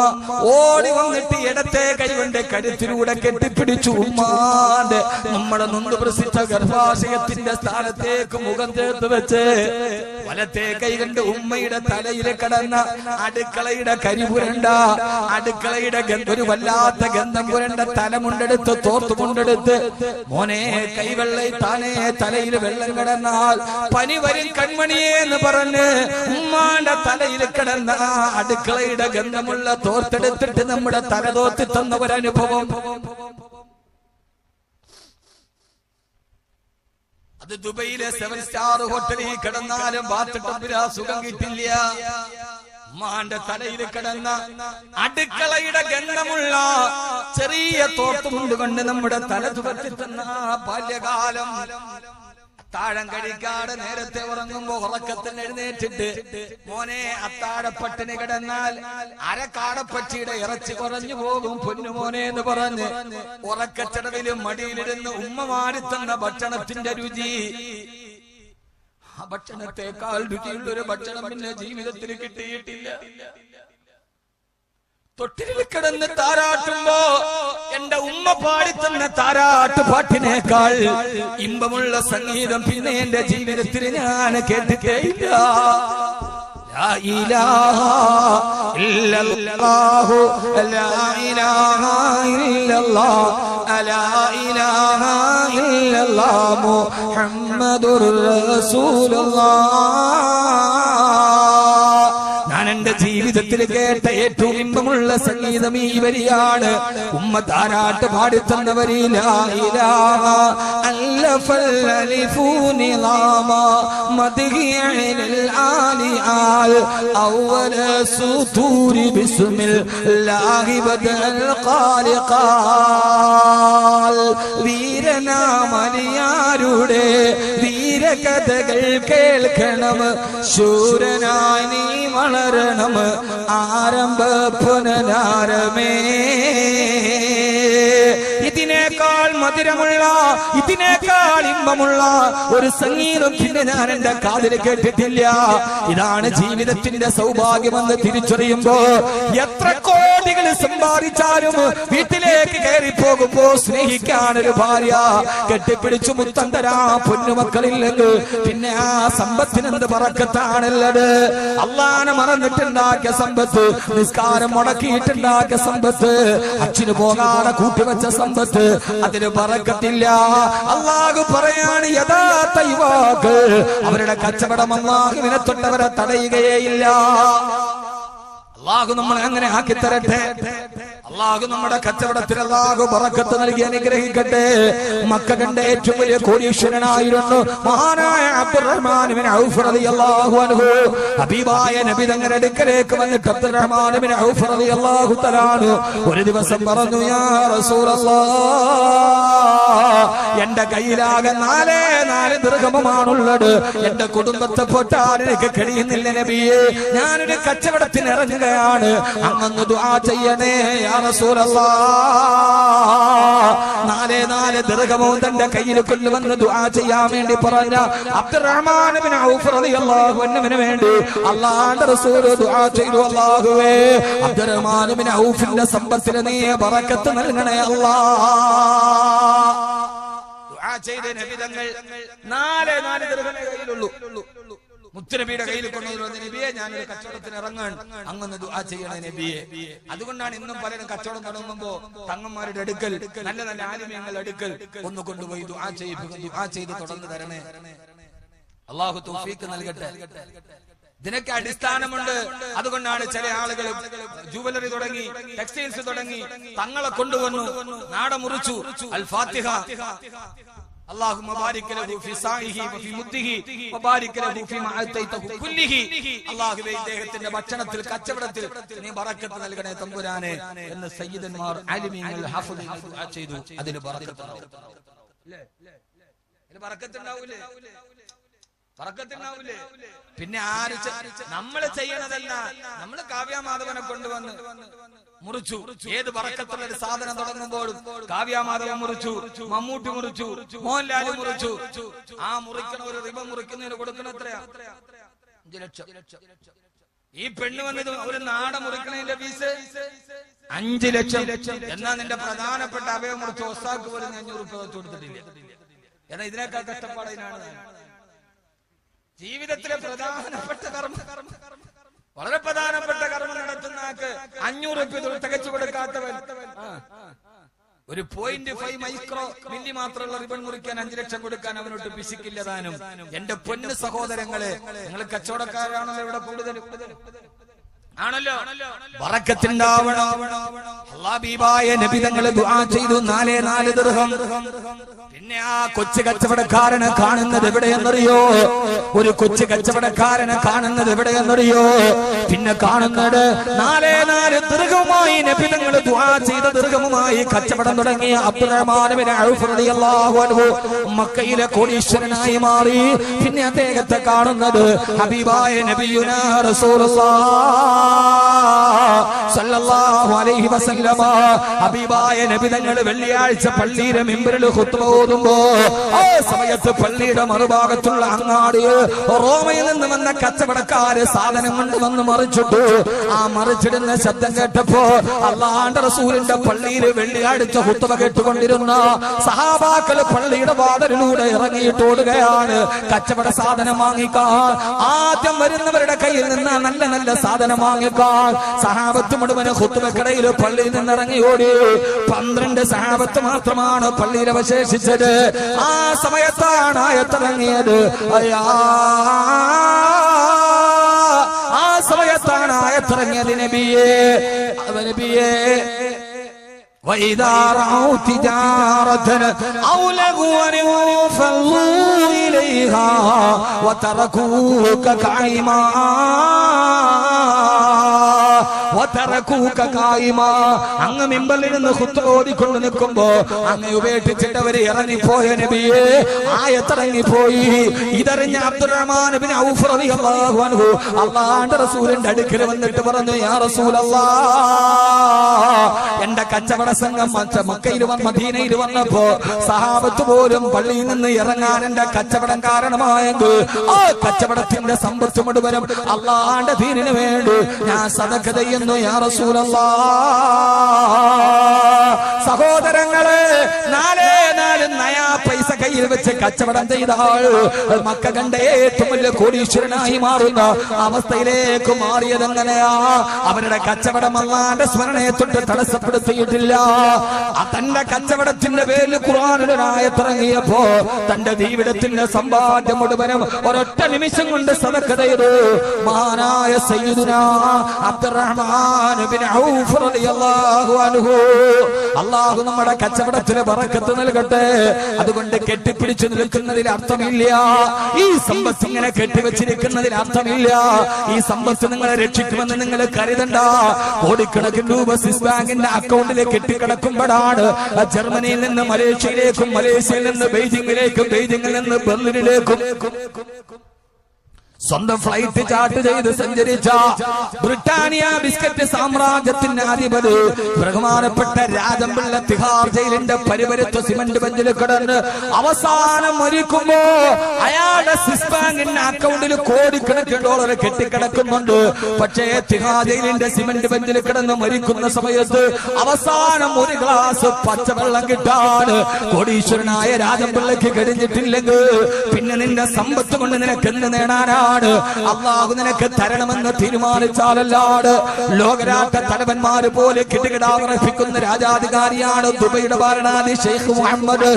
ഓടി വന്നിട്ട് ഇടത്തെ കൈകൊണ്ട് കരുത്തിലൂടെ കെട്ടിപ്പിടിച്ചു ഉമ്മാന്റെ നമ്മുടെ നൊന്ത് പ്രസിദ്ധ ഗർഭാശയത്തിന്റെ സ്ഥാനത്തേക്ക് മുഖം ചേർത്ത് വെച്ച് വലത്തെ കൈ കണ്ട് ഉമ്മയുടെ തലയിൽ കിടന്ന അടുക്കളയുടെ കരിപുരണ്ട, അടുക്കളയുടെ ഒരു വല്ലാത്ത ഗന്ധം പുരണ്ട തലമുണ്ടെടുത്ത് തോർത്തുമുണ്ടെടുത്ത് മോനെ കൈവെള്ള താനേ തലയിൽ വെള്ളം കിടന്നാൽ പനി വരും കൺമണിയെ എന്ന് പറഞ്ഞ് ഉമ്മാന്റെ തലയിൽ കിടന്ന അടുക്കളയുടെ ഗന്ധമുള്ള തോർത്തെടുത്തിട്ട് നമ്മുടെ തല തോർത്തി തന്ന ഒരനുഭവം. അത് ദുബൈയിലെ 7 സ്റ്റാർ ഹോട്ടലിൽ കിടന്നാലും ബാത്ടബിൽ സുഖം കിട്ടില്ല. ഉമ്മാന്റെ തലയിൽ കിടന്ന അടുക്കളയുടെ ഗന്ധമുള്ള ചെറിയ തോർത്തുമുണ്ട് കൊണ്ട് നമ്മുടെ തല തുറത്തി തന്ന ബാല്യകാലം. അത്താഴം കഴിക്കാതെ നേരത്തെ ഉറങ്ങുമ്പോ ഉറക്കത്തിന് എഴുന്നേറ്റിട്ട് മോനെ അത്താഴപ്പട്ടിന് കിടന്നാൽ അരക്കാടപ്പച്ചിയുടെ ഇറച്ചി കുറഞ്ഞു പോകും പൊന്നുമോനെ എന്ന് പറഞ്ഞ് ഉറക്കച്ചടവിലും മടിയിലിരുന്ന് ഉമ്മ മാറി തന്ന ഭക്ഷണത്തിന്റെ രുചി, ആ ഭക്ഷണത്തെക്കാൾ രുചിയുള്ളൊരു ഭക്ഷണം പിന്നെ ജീവിതത്തിൽ കിട്ടിയിട്ടില്ല. തൊട്ടിലിൽ കിടന്ന് താരാട്ടുമ്പോ എന്റെ ഉമ്മ പാടിത്തന്ന താരാട്ട് പാട്ടിനേക്കാൾ ഇമ്പമുള്ള സംഗീതം പിന്നെ എന്റെ ജീവിതത്തിൽ ഞാൻ കേട്ടിട്ടേയില്ല. ലാ ഇലാഹ ഇല്ലല്ലാഹു ലാ ഇലാഹ ഇല്ലല്ലാഹ് ലാ ഇലാഹ ഇല്ലല്ലാഹ് മുഹമ്മദുർ റസൂലുള്ളാഹ്. ഞാൻ എന്റെ ജീവിതത്തിൽ കേട്ട ഏറ്റവും ഇമ്പമുള്ള സംഗീതം ഈ വരിയാണ്. ഉമ്മ താരാട്ട് പാടിത്തന്ന വരി ലാ ഇലാഹ അല്ലഫൽ അലിഫു നിളാമ മദ്ഹിയൽ ആലിആൽ അവല സുതൂരി ബിസ്മില്ലാഹി ബദൽ ഖാലിഖാൽ. വീരനാമലിയാരുടെ വീരകഥകൾ കേൾക്കണം, ശൂരനായി നീ വളരണം ആരംഭ പുനരാരമേ. ഇതിനേക്കാൾ മധുരമുള്ള ഇതിനേക്കാൾ ഇമ്പമുള്ള ഒരു സംഗീതം പിന്നെ ഞാൻ എന്റെ കാതിൽ കേട്ടിട്ടില്ല. ഇതാണ് ജീവിതത്തിന്റെ സൗഭാഗ്യമെന്ന് തിരിച്ചറിയുമ്പോ എത്ര കോടികൾ സമ്പാദിച്ചാലും വീട്ടിലേക്ക് കയറി പോകുമ്പോ സ്നേഹിക്കാനൊരു ഭാര്യ, കെട്ടിപ്പിടിച്ചു മുത്തം തരാ പൊന്നുമക്കളില്ലെങ്കിൽ പിന്നെ ആ സമ്പത്തിനെന്ത് ബറക്കത്താണുള്ളത്. അള്ളാനെ മറന്നിട്ടുണ്ടാക്കിയ സമ്പത്ത്, നിസ്കാരം മുടക്കിയിട്ടുണ്ടാക്കിയ സമ്പത്ത്, അച്ഛന് പോകാതെ കൂട്ടിവെച്ച സമ്പത്ത്, അതിന് ബറക്കത്തില്ല. അള്ളാഹു പറയാണ് യഥാർത്ഥ യുവാക്കൾ അവരുടെ കച്ചവടം അള്ളാഹുവിനെ തൊട്ടവരെ തടയുകയേയില്ല. അള്ളാഹു നമ്മളെ അങ്ങനെ ആക്കി തരട്ടെ. അള്ളാഹു നമ്മുടെ കച്ചവടത്തിൽ അള്ളാഹു ബറക്കത്ത് നൽകി അനുഗ്രഹിക്കട്ടെ. മക്ക കണ്ട ഏറ്റവും വലിയ കോടീശ്വരനായിരുന്നു മഹാനായ അബ്ദുറഹ്മാൻ ഇബ്നു ഔഫ് റളിയല്ലാഹു അൻഹു. ഹബീബായ നബി തങ്ങളുടെ അടുക്കലേക്ക് വന്നിട്ട് അബ്ദുറഹ്മാൻ ഇബ്നു ഔഫ് റളിയല്ലാഹു തആല ഒരു ദിവസം പറഞ്ഞു, യാ റസൂലല്ലാഹ്, എന്റെ കയ്യിലാകെ 4 ദിർഹമാണുള്ളത്. എന്റെ കുടുംബത്തെ പോറ്റാൻ എനിക്ക് കഴിയുന്നില്ല നബിയെ. ഞാനൊരു കച്ചവടത്തിന് ഇറങ്ങുകയാണ്, അങ്ങ് ദുആ ചെയ്യണേ യാ റസൂലല്ലാഹ്. 4 ദിർഹവും തന്റെ കയ്യിൽ കൊണ്ടുവന്ന് ദുആ ചെയ്യാൻ വേണ്ടി പറഞ്ഞ അബ്ദുറഹ്മാൻ ഇബ്നു ഔഫ് റളിയല്ലാഹു അൻഹുവിന് വേണ്ടി അല്ലാഹുവിന്റെ റസൂൽ ദുആ ചെയ്തു, അല്ലാഹുവേ അബ്ദുറഹ്മാൻ ഇബ്നു ഔഫിന്റെ സമ്പത്തിന് നീ ബറക്കത്ത് നൽകണേ അല്ലാഹ്. ദുആ ചെയ്ത നബി തങ്ങൾ 4 ദിർഹമേ കയ്യിലുള്ളൂ. മുത്തുനബിയുടെ കയ്യിൽ കൊണ്ടുവന്ന് നബിയെ ഞാനൊരു കച്ചവടത്തിന് ഇറങ്ങാൻ, അങ്ങൊന്ന് ദുആ ചെയ്യണേ നബിയെ. അതുകൊണ്ടാണ് ഇന്നും പലരും കച്ചവടം തുടങ്ങുമ്പോ തങ്ങന്മാരുടെ അടുക്കൽ, നല്ല നല്ല ആലിമീങ്ങളുടെ അടുക്കൽ ഒന്ന് കൊണ്ടുപോയി ദുആ ചെയ്ത് തുടർന്ന് തരണേ. അല്ലാഹു തൗഫീഖ് നൽകട്ടെ. ഇതിനൊക്കെ അടിസ്ഥാനമുണ്ട്. അതുകൊണ്ടാണ് ചില ആളുകൾ ജുവലറി തുടങ്ങി, ടെക്സ്റ്റൈൽസ് തുടങ്ങി, തങ്ങളെ കൊണ്ടുവന്നു, നാട മുറിച്ചു. അൽ ഫാത്തിഹ اللهم بارك له في سعيه وفي مده وبارك له فيما اعطيته كله. അല്ലാഹുവേ ഇദ്ദേഹത്തിന്റെ ഭക്ഷണത്തിൽ കച്ചവടത്തിൽ നീ ബറക്കത്ത് നൽകണേ തമ്പുരാനെ എന്ന് സയ്യിദന്മാർ ആലിമീങ്ങൾ ഹഫ്ളുകൾ ദുആ ചെയ്തു. അതിൽ ബറക്കത്ത് ഉണ്ടാവും. ഇതിൽ ബറക്കത്ത് ഉണ്ടാവില്ലേ? ബറക്കത്തുണ്ടാവൂലേ? പിന്നെ ആര് നമ്മള് ചെയ്യണതല്ല, നമ്മള് കാവ്യാമാധവനെ കൊണ്ടുവന്ന് മുറിച്ചു. ഏത് ബറക്കത്തുള്ള ഒരു സാധനം തുടങ്ങുമ്പോഴും കാവ്യാമാധവൻ മുറിച്ചു, മമ്മൂട്ടി മുറിച്ചു, മോഹൻലാൽ മുറിച്ചു. ആ മുറിക്കണ ഒരു റിബ മുറിക്കുന്നതിന് കൊടുക്കണ എത്രയാ? 5 ലക്ഷം. ഈ പെണ്ണ് വന്നത് ഒരു നാട മുറിക്കണതിന്റെ ഫീസ് 5 ലക്ഷം. എന്നാ നിന്റെ പ്രധാനപ്പെട്ട അവയം മുറിച്ച് ഒസാക്ക് പോലും 500 രൂപ വെച്ച് കൊടുത്തിട്ടില്ല. എന്നാ ഇതിനേക്കാൾ കഷ്ടപ്പാടിനാണ്. ജീവിതത്തിലെ പ്രധാനപ്പെട്ട കർമ്മം, വളരെ പ്രധാനപ്പെട്ട കർമ്മം നടത്തുന്ന ആൾക്ക് 500 രൂപ തികച്ചു കൊടുക്കാത്തവൻ ഒരു 0.5 മൈക്രോ മില്ലി മാത്രമുള്ള റിബൺ മുറിക്കാൻ 5 ലക്ഷം കൊടുക്കാൻ അവനോട്ട് പിശിക്കില്ല താനും. എന്റെ പൊന്ന് സഹോദരങ്ങളെ, നിങ്ങൾ കച്ചവടക്കാരാണല്ലോ ഇവിടെ കൂടുതൽ ആണല്ലോ. ബറക്കത്തുണ്ടാവണം. ഹബീബായ നബി തങ്ങൾ ദുആ ചെയ്തു 4 ദിർഹം. പിന്നെ ആ കൊച്ചു കച്ചവടക്കാരനെ കാണുന്നത് എവിടെയെന്നറിയോ? ഒരു കൊച്ചു കച്ചവടക്കാരനെ കാണുന്നത് എവിടെയെന്നറിയോ? പിന്നെ കാണുന്നത് 4 ദിർഹവുമായി നബി തങ്ങൾ ദുആ ചെയ്ത ദിർഹവുമായി കച്ചവടം തുടങ്ങിയ അബ്ദുറഹ്മാൻ ഇബ്നു ഔഫ് റളിയല്ലാഹു അൻഹു മക്കയിലെ കോടീശ്വരനായി മാറി. പിന്നെ അദ്ദേഹത്തെ കാണുന്നത് ഹബീബായ നബിയുനാ റസൂലുള്ളാഹ് സല്ലല്ലാഹു അലൈഹി വസല്ലമ ഹബീബായ നബി തങ്ങൾ വെള്ളിയാഴ്ച പള്ളിയിലെ മിമ്പറിൽ ഖുത്ബ ഓതുമ്പോ ആ സമയത്ത് പള്ളിയുടെ മറുഭാഗത്തുള്ള അങ്ങാടിയിൽ റോമയിൽ നിന്ന് വന്ന കച്ചവടക്കാര് സാധനം കൊണ്ടുവന്ന് മറിച്ചിട്ടു. ആ മറിച്ചിടുന്ന ശബ്ദം കേട്ടപ്പോ അല്ലാഹുവിന്റെ റസൂലിന്റെ പള്ളിയിൽ വെള്ളിയാഴ്ച ഖുത്ബ കേട്ടുകൊണ്ടിരുന്ന സഹാബാക്കൾ പള്ളിയുടെ വാതിലിലൂടെ ഇറങ്ങിയിട്ട് ഓടുകയാണ് കച്ചവട സാധനം വാങ്ങിക്കാൻ. ആദ്യം വരുന്നവരുടെ കയ്യിൽ നിന്ന് നല്ല നല്ല സാധനം വാങ്ങിക്കാൻ സഹാബത്ത് മുഴുവൻ ഖുത്ബക്കിടയിൽ പള്ളിയിൽ നിന്ന് ഇറങ്ങി ഓടി. 12 സഹാബത്ത് മാത്രമാണ് പള്ളിയിൽ അവശേഷിച്ചത്. ആ സമയത്താണ് ആയത്തിറങ്ങിയത്. ആ സമയത്താണ് ആയത്തിറങ്ങിയത്. നബിയേ وَإِذَا رَأَوْا تِجَارَةً أَوْ لَهْوًا انفَضُّوا إِلَيْهَا وَتَرَكُوكَ قَائِمًا അങ്ങ് മിമ്പറിൽ നിന്ന് ഖുത്ബ ഓതിക്കൊണ്ട് നിൽക്കുമ്പോ അങ്ങ് ഉപേക്ഷിച്ചിട്ട് അവര് ഇറങ്ങിപ്പോയ നബിയെ. ആയത്തിറങ്ങിപ്പോയി. ഇതറിഞ്ഞ അബ്ദുറഹ്മാൻ ഇബ്നു ഔഫ് റളിയല്ലാഹു അൻഹു അല്ലാഹുവിന്റെ റസൂലിന്റെ അടുക്കൽ വന്നിട്ട് പറഞ്ഞു, യാ റസൂലല്ലാഹ്, എന്റെ കച്ചവട സംഘം മക്കയിൽ മദീനയിൽ വന്നപ്പോ സഹാബത്ത് പോലും പള്ളിയിൽ നിന്ന് ഇറങ്ങാൻ എന്റെ കച്ചവടം കാരണമായെങ്കിൽ ആ കച്ചവടത്തിന്റെ സമ്പത്ത് മുഴുവനും അല്ലാഹുവിന്റെ ദീനിന് വേണ്ടി ഞാൻ സദഖ ചെയ്യുന്നു യാ റസൂലല്ലാഹ്. സഹോദരങ്ങളെ, 4 നയാ പൈസ കയ്യിൽ വെച്ച് കച്ചവടം ചെയ്ത ആൾ മക്ക കണ്ട ഏറ്റവും വലിയ കോടീശ്വരനായി മാറുന്ന അവസ്ഥയിലേക്ക് മാറിയതെങ്ങനെയാ? അവരുടെ കച്ചവടം അല്ലാഹുവിന്റെ സ്മരണയെ തൊട്ട് തടസ്സപ്പെടുത്തിയിട്ടില്ല. തന്റെ കച്ചവടത്തിന്റെ പേരിൽ ഖുർആനിലൊരായത്തിറങ്ങിയപ്പോ തന്റെ ജീവിതത്തിന്റെ സമ്പാദ്യം മുഴുവനും ഒരൊറ്റ നിമിഷം കൊണ്ട് സദഖ ചെയ്തു. മഹാനായ സയ്യിദുനാ അബ്ദുറഹ്മാൻ ഇബ്നു ഔഫ് റളിയല്ലാഹു അൻഹു. അല്ലാഹു നമ്മുടെ കച്ചവടത്തിന് ബറക്കത്ത് നൽകട്ടെ. അതുകൊണ്ട് കെട്ടിപ്പിടിച്ചു നിൽക്കുന്നതിൽ അർത്ഥമില്ല. ഈ സമ്പത്ത് ഇങ്ങനെ കെട്ടിവെച്ചിരിക്കുന്നതിൽ അർത്ഥമില്ല. ഈ സമ്പത്ത് നിങ്ങളെ രക്ഷിക്കുമെന്ന് നിങ്ങൾ കരുതണ്ട. കോടിക്കണക്കിന് രൂപ സ്വിസ് ബാങ്കിന്റെ അക്കൗണ്ടിലേക്ക് കെട്ടിക്കിടക്കുമ്പോഴാണ് ജർമ്മനിയിൽ നിന്ന് മലേഷ്യയിലേക്കും, മലേഷ്യയിൽ നിന്ന് ബെയ്ജിംഗിലേക്കും, ബെയ്ജിംഗിൽ നിന്ന് ബെർലിനിലേക്കും സ്വന്തം ഫ്ലൈറ്റ് ചാർട്ട് ചെയ്ത് സഞ്ചരിച്ച ബ്രിട്ടാനിയ ബിസ്ക്കറ്റ് സാമ്രാജ്യത്തിന്റെ അധിപതി ബഹുമാനപ്പെട്ട രാജംപിള്ള തിഹാർ ജയിലിന്റെ പരിപരുത്ത സിമന്റ് ബെഞ്ചിൽ കിടന്ന് അവസാനം മരിക്കുമ്പോ അയാളുടെ സ്വിസ് ബാങ്കിന്റെ അക്കൗണ്ടിൽ കോടിക്കണക്കിന് ഡോളർ കെട്ടിക്കിടക്കുന്നുണ്ട്. പക്ഷേ തിഹാർ ജയിലിന്റെ സിമന്റ് ബെഞ്ചിൽ കിടന്ന് മരിക്കുന്ന സമയത്ത് അവസാനം ഒരു ഗ്ലാസ് പച്ചവെള്ളം കിട്ടാൻ കോടീശ്വരനായ രാജംപിള്ളക്ക് കഴിഞ്ഞിട്ടില്ലെങ്കിൽ പിന്നെ നിന്റെ സമ്പത്ത് കൊണ്ട് നിനക്ക് എന്ത് നേടാനാണ്? അള്ളാഹു നിനക്ക് തരണമെന്ന് തീരുമാനിച്ചാലല്ലാട് ലോകരാഷ്ട്ര തലവന്മാര് പോലെ കിടുകിടാവർപ്പിക്കുന്ന രാജാധികാരിയാണ് ദുബൈയുടെ ഭരണാധി ഷെയ്ഖ് മുഹമ്മദ്.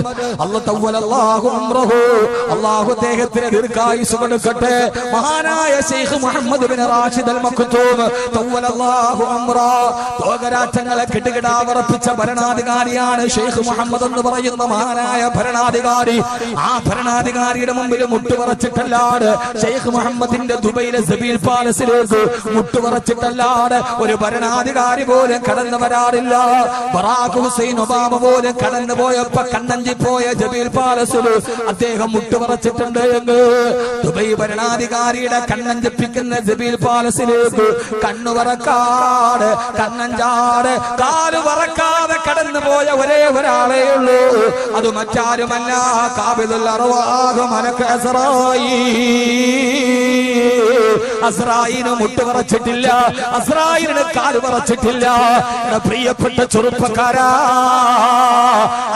അള്ളാഹു അദ്ദേഹത്തിന് ദീർഘായുസ് കൊടുക്കട്ടെ. മഹാനായ Sheikh Mohammed bin Rashid Al Maktoum തവ്വലല്ലാഹു അംറാ. ലോകരാഷ്ട്രങ്ങളെ കിടുകിടാവർപ്പിച്ച ഭരണാധികാരിയാണ് ഷെയ്ഖ് മുഹമ്മദ് എന്ന് പറയുന്ന മഹാനായ ഭരണാധികാരി. ആ ഭരണാധികാരിയുടെ മുമ്പിൽ മുട്ടുപറച്ചിട്ടല്ലാട് ഷെയ്ഖ് മുഹമ്മദിന്റെ ദുബൈയിലെ സബീൽ പാലസിലേക്ക് മുട്ടുപറച്ചിട്ടല്ലാതെ ഒരു ഭരണാധികാരി പോലും കടന്നു വരാറില്ല. ബറാഖ് ഹുസൈൻ ഒബാമ പോലും കടന്നു പോയപ്പോ കണ്ണഞ്ചി പോയ സബീൽ പാലസിൽ അദ്ദേഹം മുട്ടുപറച്ചിട്ടുണ്ട് എന്ന്. ദുബൈ ഭരണാധികാരിയുടെ കണ്ണഞ്ചിപ്പിക്കുന്ന സബീൽ പാലസിലേക്ക് കണ്ണുവറക്കാട് കണ്ണഞ്ചാട് കാല് വറക്കാതെ കടന്നു പോയ ഒരേ ഒരാളേ ഉള്ളൂ. അത് മറ്റാരുമല്ല, ഖാബിദുൽ അർവാഹ് മലക്ക് അസ്രായീന് മുട്ടുപറച്ചിട്ടില്ല, അസ്രായീന് കാല് പറച്ചിട്ടില്ല. പ്രിയപ്പെട്ട ചെറുപ്പക്കാരാ,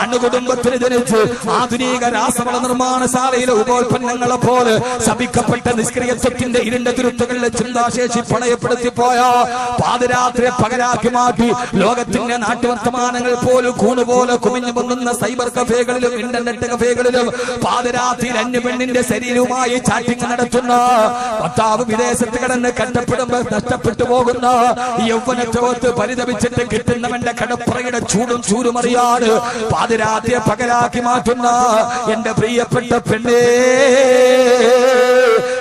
അണുകുടുംബത്തിൽ ജനിച്ച് ആധുനിക രാസവള നിർമ്മാണശാലയിലെ ഉപോൽപ്പന്നങ്ങളെ പോലെ ശപിക്കപ്പെട്ട നിഷ്ക്രിയത്വത്തിന്റെ ഇരുണ്ട തുരുത്തുകളിലെ ചിന്താശേഷി പണയപ്പെടുത്തിപ്പോയ പാതിരാത്രിയെ പകരാക്കി മാറ്റി ലോകത്തിന്റെ നാട്ടുവർത്തമാനങ്ങൾ പോലും കൂണുപോലെ കുമിഞ്ഞു പൊന്നുന്ന സൈബർ കഫേകളിലും ഇന്റർനെറ്റ് കഫേകളിലും പാതിരാത്രിയിൽ അന്യപെണ്ണിന്റെ ശരീരവുമായി ചാറ്റിംഗ് നടത്തുന്ന ഭർത്താവ് വിദേശത്ത് കിടന്ന് കഷ്ടപ്പെടുമ്പോൾ നഷ്ടപ്പെട്ടു പോകുന്ന യൗവനത്തോത്ത് പരിതപിച്ചിട്ട് കിട്ടുന്നവന്റെ കടപ്പുറയുടെ ചൂടും ചൂരുമറിയാട് പാതിരാത്രിയെ പകലാക്കി മാറ്റുന്ന എന്റെ പ്രിയപ്പെട്ട പെണ്ണേ,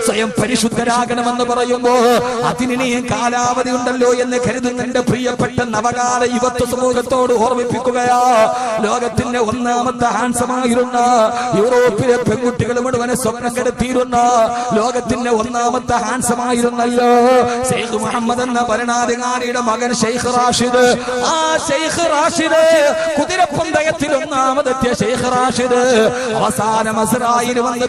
സ്വയം പരിശുദ്ധരാകണമെന്ന് പറയുമ്പോ അതിനിയും കാലാവധി ഉണ്ടല്ലോ എന്ന് കരുതുന്ന എന്റെ പ്രിയപ്പെട്ട നവകാല യുവത്വ സമൂഹത്തോട് ഓർമ്മിപ്പിക്കുകയാ. ലോകത്തിന്റെ ഒന്നാമത്തെ ഹാൻസമായിരുന്ന യൂറോപ്പിലെ പെൺകുട്ടികൾ മുഴുവനെ സ്വപ്നം കെടുത്തിയിരുന്ന ലോകത്തിന്റെ ഒന്നാമത്തെ ഹാൻസമായിരുന്നല്ലോ ഷെയ്ഖ് മുഹമ്മദ് എന്ന ഭരണാധികാരിയുടെ മകൻ ഷെയ്ഖ് റാഷിദ്. ആ ഷെയ്ഖ് റാഷിദ് കുതിരപ്പന്തയത്തിൽ ഒന്നാമതെത്തിയ ഷെയ്ഖ് റാഷിദ് അവസാനം അസ്രായിൽ വന്ന്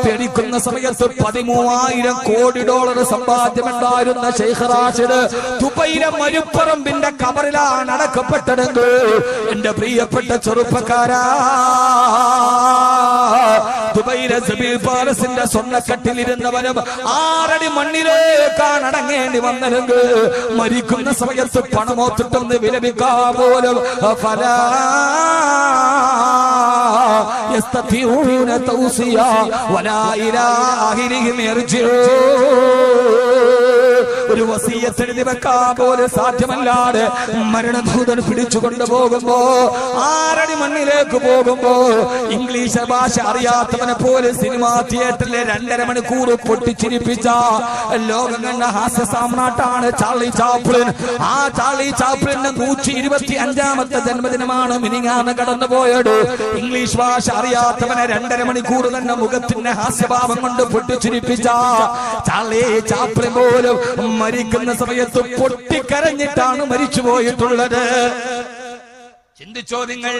പിടിക്കുന്ന സമയത്ത് $13,000 കോടി സമ്പാദ്യമുണ്ടായിരുന്ന ഷെയ്ഖ് റാഷിദ് ദുബൈയിലെ മരുപ്പറമ്പിന്റെ കബറിലാണ് അടക്കപ്പെട്ടതെങ്കിൽ എന്റെ പ്രിയപ്പെട്ട ചെറുപ്പക്കാരാ, ദുബൈയിലെ സബീൽ പാലസിന്റെ സ്വർണ്ണക്കട്ടിലിരുന്നവനും 6 അടി മണ്ണിലേക്കാണ് അടങ്ങേണ്ടി വന്നതെങ്കിൽ മരിക്കുന്ന സമയത്ത് പണമോത്തിട്ടൊന്ന് വിലപിക്കാൻ പോലും يستطيعون توصيا ولا إلى آخرهم يرجعون. ഒരു വസിയത്ത് എഴുതി വെക്കാൻ പോലും സാധ്യമല്ലാതെ മരണദൂതൻ പിടിച്ചു കൊണ്ടുപോകുമ്പോ 6 അടി മണ്ണിലേക്ക് പോകുമ്പോ ഇംഗ്ലീഷ് ഭാഷ അറിയാത്തവനെ പോലെ സിനിമാ തിയേറ്ററിലെ 2.5 മണിക്കൂർ പൊട്ടിച്ചിരിപ്പിച്ച ലോകം കണ്ട ഹാസ്യ സാമ്രാട്ടാണ് ചാർലി ചാപ്ലിൻ. ആ ചാർലി ചാപ്ലിന്റെ 125ാമത്തെ ജന്മദിനമാണ് മിനിങ്ങാന്ന് കടന്നുപോയത്. ഇംഗ്ലീഷ് ഭാഷ അറിയാത്തവനെ 2.5 മണിക്കൂർ തന്നെ മുഖത്തിന്റെ ഹാസ്യഭാവം കൊണ്ട് പൊട്ടിച്ചിരിപ്പിച്ച ചാർലി ചാപ്ലിൻ പോലും മരിക്കുന്ന സമയത്ത് പൊട്ടിക്കരഞ്ഞിട്ടാണ് മരിച്ചു പോയിട്ടുള്ളത്. ചിന്തിച്ചോ നിങ്ങൾ.